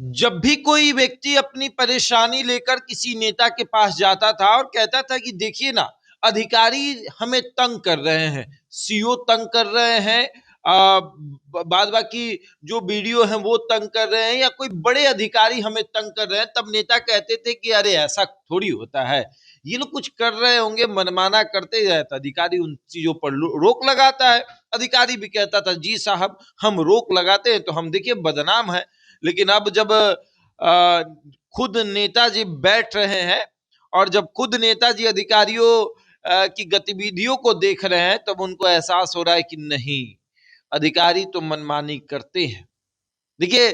जब भी कोई व्यक्ति अपनी परेशानी लेकर किसी नेता के पास जाता था और कहता था कि देखिए ना, अधिकारी हमें तंग कर रहे हैं, सीओ तंग कर रहे हैं, बाद बाकी जो वीडियो हैं वो तंग कर रहे हैं, या कोई बड़े अधिकारी हमें तंग कर रहे हैं, तब नेता कहते थे कि अरे ऐसा थोड़ी होता है, ये लोग कुछ कर रहे होंगे, मनमाना करते रहता। अधिकारी उन चीजों पर रोक लगाता है। अधिकारी भी कहता था जी साहब, हम रोक लगाते हैं तो हम देखिए बदनाम है। लेकिन अब जब खुद नेताजी बैठ रहे हैं और जब खुद नेताजी अधिकारियों की गतिविधियों को देख रहे हैं, तब उनको एहसास हो रहा है कि नहीं, अधिकारी तो मनमानी करते हैं। देखिए,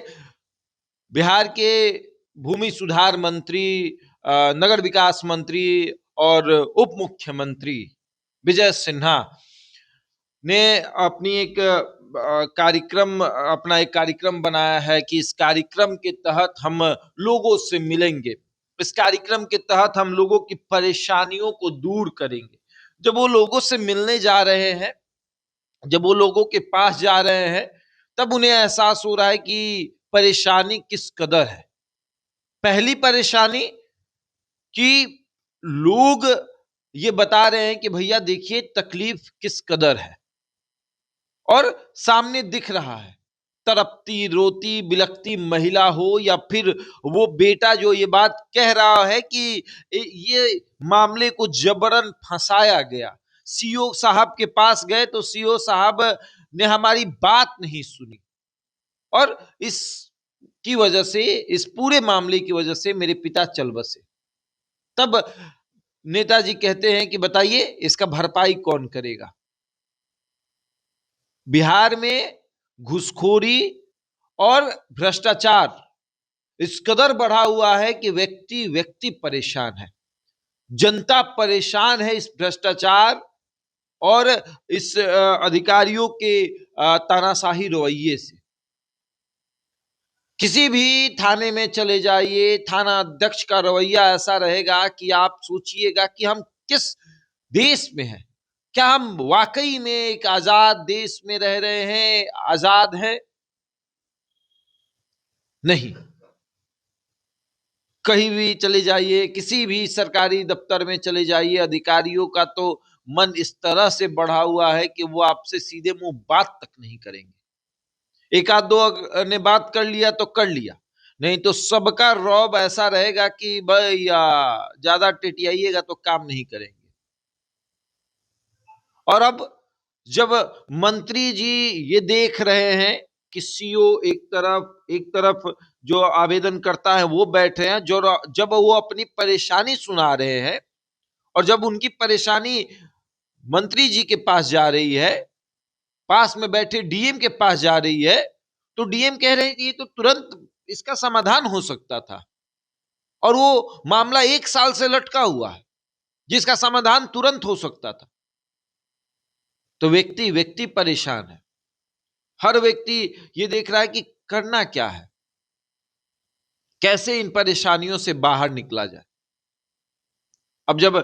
बिहार के भूमि सुधार मंत्री, नगर विकास मंत्री और उप मुख्यमंत्री विजय सिन्हा ने अपना एक कार्यक्रम बनाया है कि इस कार्यक्रम के तहत हम लोगों से मिलेंगे, इस कार्यक्रम के तहत हम लोगों की परेशानियों को दूर करेंगे। जब वो लोगों से मिलने जा रहे हैं, जब वो लोगों के पास जा रहे हैं, तब उन्हें एहसास हो रहा है कि परेशानी किस कदर है। पहली परेशानी कि लोग ये बता रहे हैं कि भैया देखिए तकलीफ किस कदर है, और सामने दिख रहा है। तड़पती रोती बिलखती महिला हो, या फिर वो बेटा जो ये बात कह रहा है कि ये मामले को जबरन फंसाया गया। सीओ साहब के पास गए तो सीओ साहब ने हमारी बात नहीं सुनी, और इस की वजह से, इस पूरे मामले की वजह से मेरे पिता चल बसे। तब नेताजी कहते हैं कि बताइए इसका भरपाई कौन करेगा। बिहार में घूसखोरी और भ्रष्टाचार इस कदर बढ़ा हुआ है कि व्यक्ति व्यक्ति परेशान है, जनता परेशान है इस भ्रष्टाचार और इस अधिकारियों के तानाशाही रवैये से। किसी भी थाने में चले जाइए, थाना अध्यक्ष का रवैया ऐसा रहेगा कि आप सोचिएगा कि हम किस देश में हैं। क्या हम वाकई में एक आजाद देश में रह रहे हैं, आजाद है? नहीं। कहीं भी चले जाइए, किसी भी सरकारी दफ्तर में चले जाइए, अधिकारियों का तो मन इस तरह से बढ़ा हुआ है कि वो आपसे सीधे मुंह बात तक नहीं करेंगे। एक आध दो ने बात कर लिया तो कर लिया, नहीं तो सबका रौब ऐसा रहेगा कि भैया ज्यादा टिटियाइएगा तो काम नहीं करेंगे। और अब जब मंत्री जी ये देख रहे हैं कि सीओ एक तरफ जो आवेदन करता है वो बैठे हैं, जो जब वो अपनी परेशानी सुना रहे हैं और जब उनकी परेशानी मंत्री जी के पास जा रही है, पास में बैठे डीएम के पास जा रही है, तो डीएम कह रहे हैं कि ये तो तुरंत इसका समाधान हो सकता था, और वो मामला 1 साल से लटका हुआ है जिसका समाधान तुरंत हो सकता था। तो व्यक्ति व्यक्ति परेशान है। हर व्यक्ति ये देख रहा है कि करना क्या है, कैसे इन परेशानियों से बाहर निकला जाए। अब जब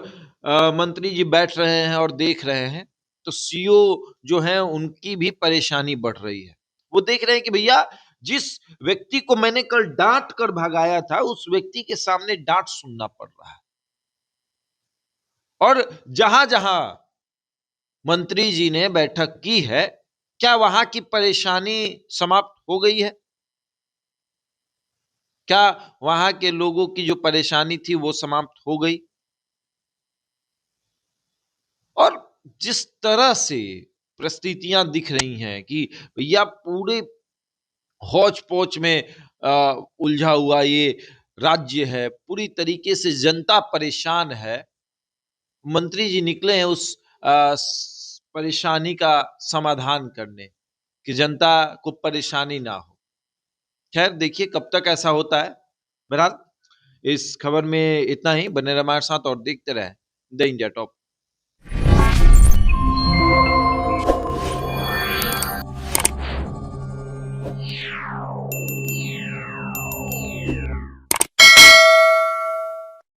मंत्री जी बैठ रहे हैं और देख रहे हैं, तो सीओ जो है उनकी भी परेशानी बढ़ रही है। वो देख रहे हैं कि भैया जिस व्यक्ति को मैंने कल डांट कर भगाया था, उस व्यक्ति के सामने डांट सुनना पड़ रहा है। और जहां जहां मंत्री जी ने बैठक की है, क्या वहां की परेशानी समाप्त हो गई है? क्या वहां के लोगों की जो परेशानी थी वो समाप्त हो गई? और जिस तरह से परिस्थितियां दिख रही हैं कि भैया पूरे हौच पौच में उलझा हुआ ये राज्य है, पूरी तरीके से जनता परेशान है। मंत्री जी निकले हैं उस परेशानी का समाधान करने, कि जनता को परेशानी ना हो। खैर देखिए कब तक ऐसा होता है। बहरहाल इस खबर में इतना ही। बने रहे हमारे साथ और देखते रहे द इंडिया टॉप।